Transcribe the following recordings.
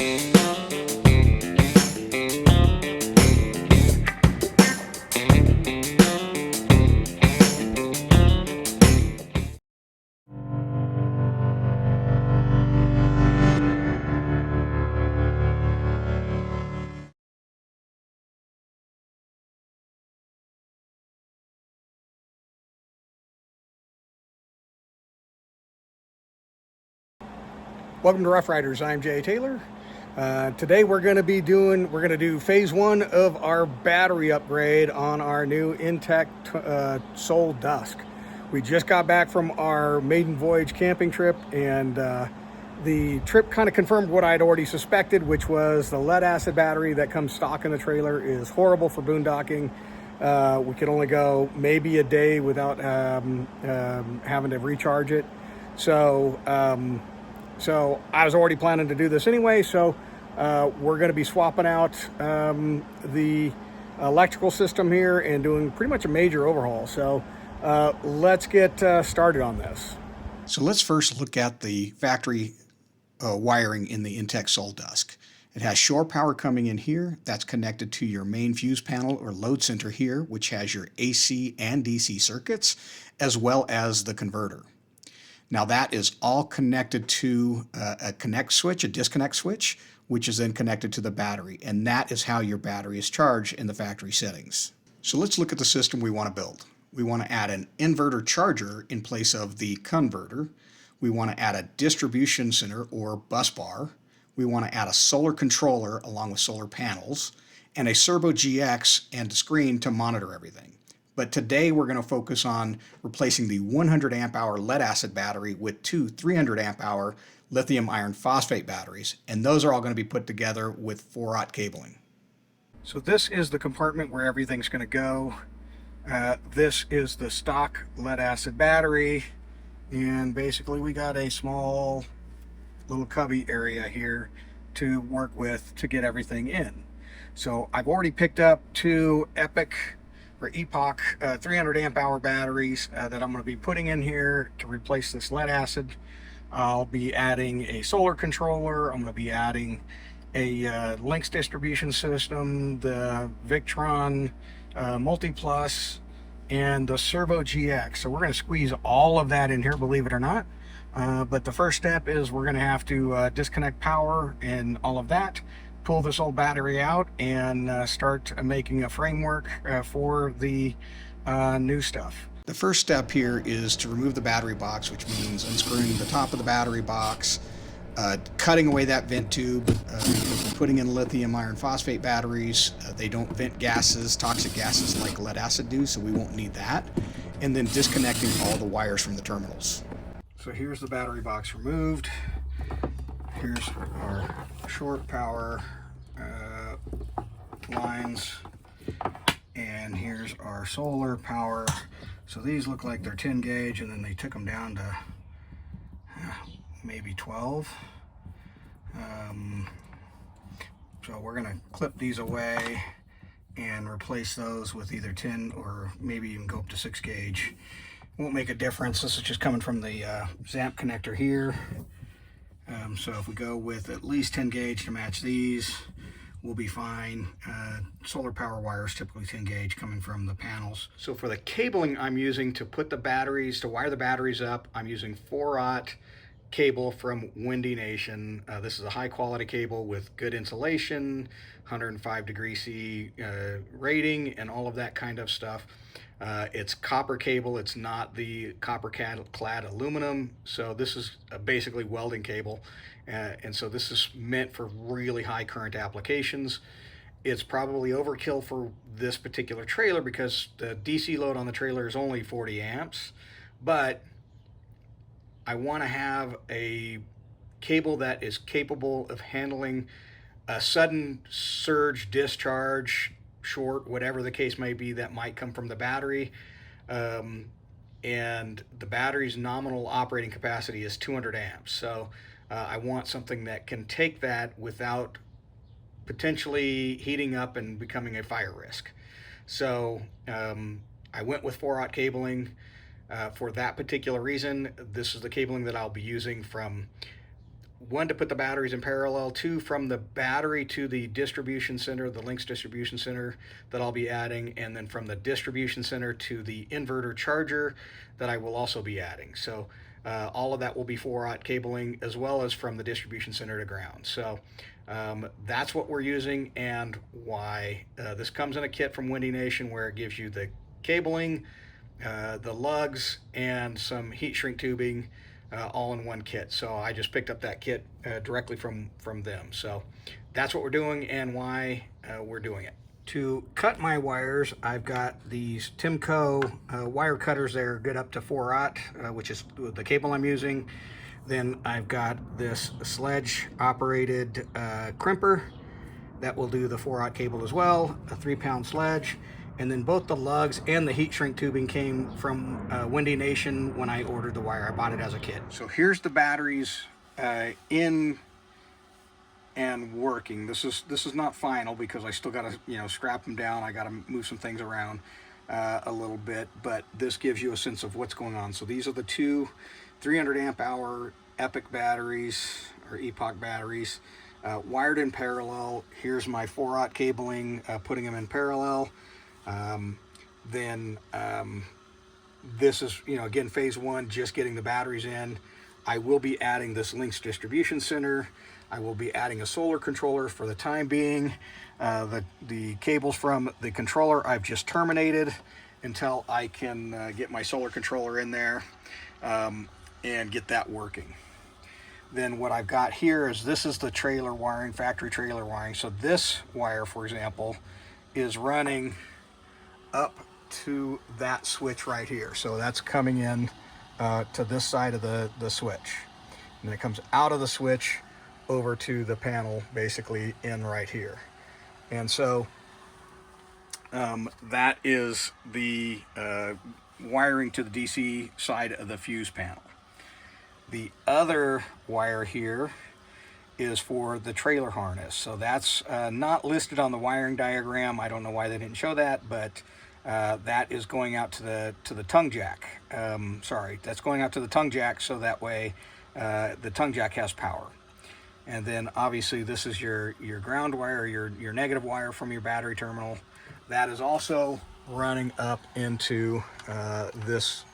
Welcome to Roughriders. I'm Jay Taylor. Today we're going to do phase one of our battery upgrade on our new Intech Soul Dusk. We just got back from our maiden voyage camping trip, and the trip kind of confirmed what I'd already suspected, which was the lead acid battery that comes stock in the trailer is horrible for boondocking. We could only go maybe a day without having to recharge it. So I was already planning to do this anyway, so we're going to be swapping out the electrical system here and doing pretty much a major overhaul. So let's get started on this. So let's first look at the factory wiring in the Intech Soul Dusk. It has shore power coming in here. That's connected to your main fuse panel or load center here, which has your AC and DC circuits, as well as the converter. Now that is all connected to a connect switch, a disconnect switch, which is then connected to the battery. And that is how your battery is charged in the factory settings. So let's look at the system we want to build. We want to add an inverter charger in place of the converter. We want to add a distribution center or bus bar. We want to add a solar controller along with solar panels and a Servo GX and a screen to monitor everything. But today we're going to focus on replacing the 100 amp hour lead acid battery with two 300 amp hour lithium iron phosphate batteries, and those are all going to be put together with 4-aught cabling. So this is the compartment where everything's going to go. This is the stock lead acid battery, and basically we got a small little cubby area here to work with to get everything in. So I've already picked up two Epoch 300 amp hour batteries that I'm going to be putting in here to replace this lead acid. I'll be adding a solar controller. I'm going to be adding a Lynx distribution system, the Victron Multiplus, and the Servo GX. So we're going to squeeze all of that in here, believe it or not. But the first step is we're going to have to disconnect power and all of that, pull this old battery out, and start making a framework for the new stuff. The first step here is to remove the battery box, which means unscrewing the top of the battery box, cutting away that vent tube, because we're putting in lithium iron phosphate batteries. They don't vent gases, toxic gases like lead acid do, so we won't need that. And then disconnecting all the wires from the terminals. So here's the battery box removed. Here's our short power lines, and here's our solar power. So these look like they're 10 gauge, and then they took them down to maybe 12. So we're going to clip these away and replace those with either 10 or maybe even go up to 6 gauge. Won't make a difference. This is just coming from the ZAMP connector here. So if we go with at least 10 gauge to match these, we'll be fine. Solar power wires typically 10 gauge coming from the panels. So for the cabling I'm using to put the batteries, to wire the batteries up, I'm using 4-aught cable from Windy Nation. This is a high quality cable with good insulation, 105 degree C rating, and all of that kind of stuff. It's copper cable, it's not the copper clad aluminum, so this is basically welding cable, and so this is meant for really high current applications. It's probably overkill for this particular trailer because the DC load on the trailer is only 40 amps, but I want to have a cable that is capable of handling a sudden surge, discharge, short, whatever the case may be that might come from the battery. And the battery's nominal operating capacity is 200 amps. So I want something that can take that without potentially heating up and becoming a fire risk. So I went with 4-aught cabling for that particular reason. This is the cabling that I'll be using from one, to put the batteries in parallel, two, from the battery to the distribution center, the Links distribution center that I'll be adding, and then from the distribution center to the inverter charger that I will also be adding. So all of that will be 4-aught cabling, as well as from the distribution center to ground. So that's what we're using, and why. This comes in a kit from Windy Nation where it gives you the cabling, the lugs, and some heat shrink tubing, all in one kit. So I just picked up that kit directly from them. So that's what we're doing and why we're doing it. To cut my wires, I've got these Timco wire cutters. They're good up to 4-aught, which is the cable I'm using. Then I've got this sledge operated crimper that will do the 4-aught cable as well, a 3-pound sledge. And then both the lugs and the heat shrink tubing came from Windy Nation when I ordered the wire. I bought it as a kit. So here's the batteries in and working. This is not final because I still got to scrap them down. I got to move some things around a little bit, but this gives you a sense of what's going on. So these are the two 300 amp hour Epic batteries, or Epoch batteries, wired in parallel. Here's my 4-aught cabling, putting them in parallel. This is, again, phase one, just getting the batteries in. I will be adding this Links distribution center. I will be adding a solar controller for the time being. The cables from the controller I've just terminated until I can get my solar controller in there and get that working. Then what I've got here is, this is the trailer wiring, factory trailer wiring. So this wire, for example, is running up to that switch right here. So that's coming in to this side of the switch. And then it comes out of the switch over to the panel, basically in right here. And so that is the wiring to the DC side of the fuse panel. The other wire here is for the trailer harness. So that's not listed on the wiring diagram. I don't know why they didn't show that, but that is going out to the tongue jack. That's going out to the tongue jack, so that way the tongue jack has power. And then obviously this is your ground wire, your negative wire from your battery terminal. That is also running up into this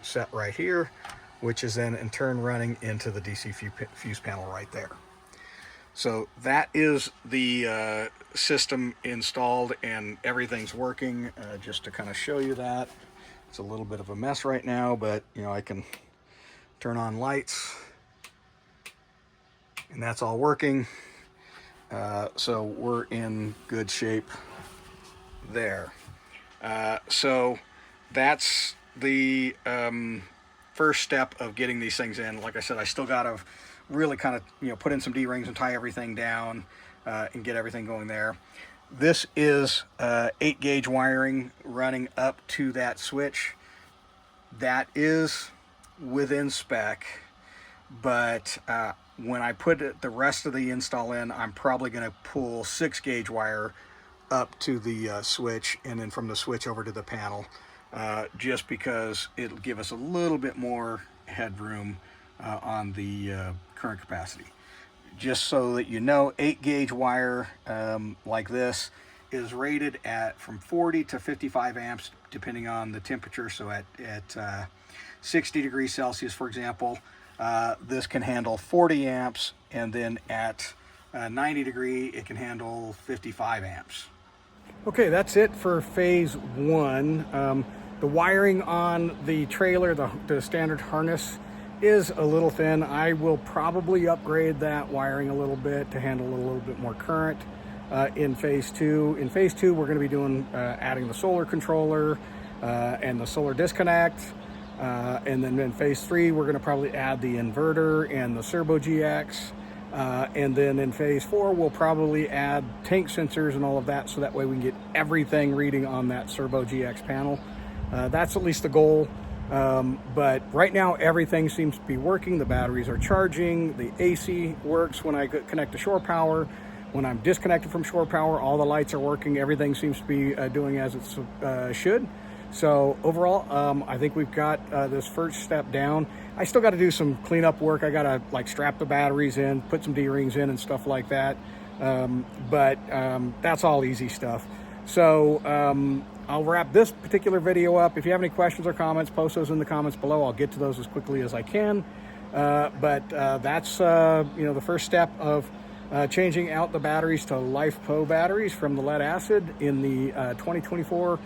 set right here, which is then in turn running into the DC fuse panel right there. So that is the system installed, and everything's working. Just to kind of show you that. It's a little bit of a mess right now, but I can turn on lights and that's all working. So we're in good shape there. So that's the first step of getting these things in. Like I said, I still got to really kind of put in some D-rings and tie everything down and get everything going there. This is 8-gauge wiring running up to that switch. That is within spec, but when I put the rest of the install in, I'm probably going to pull 6-gauge wire up to the switch, and then from the switch over to the panel, just because it'll give us a little bit more headroom on the current capacity. Just so that 8-gauge wire like this is rated at from 40 to 55 amps depending on the temperature. So at 60 degrees Celsius, for example, this can handle 40 amps, and then at 90 degree it can handle 55 amps. Okay, that's it for phase one. The wiring on the trailer, the standard harness, is a little thin. I will probably upgrade that wiring a little bit to handle a little bit more current in phase two. In phase two, we're going to be doing adding the solar controller and the solar disconnect. And then in phase three, we're going to probably add the inverter and the Servo GX. And then in phase four, we'll probably add tank sensors and all of that, so that way we can get everything reading on that Servo GX panel. That's at least the goal. But right now, everything seems to be working. The batteries are charging. The AC works when I connect to shore power. When I'm disconnected from shore power, all the lights are working. Everything seems to be doing as it should. So overall, I think we've got this first step down. I still got to do some cleanup work. I got to like strap the batteries in, put some D-rings in and stuff like that. But that's all easy stuff. So I'll wrap this particular video up. If you have any questions or comments, post those in the comments below. I'll get to those as quickly as I can. But that's the first step of changing out the batteries to LiFePO batteries from the lead acid in the 2024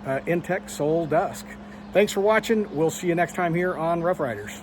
Intech Soul Dusk. Thanks for watching. We'll see you next time here on Roughriders.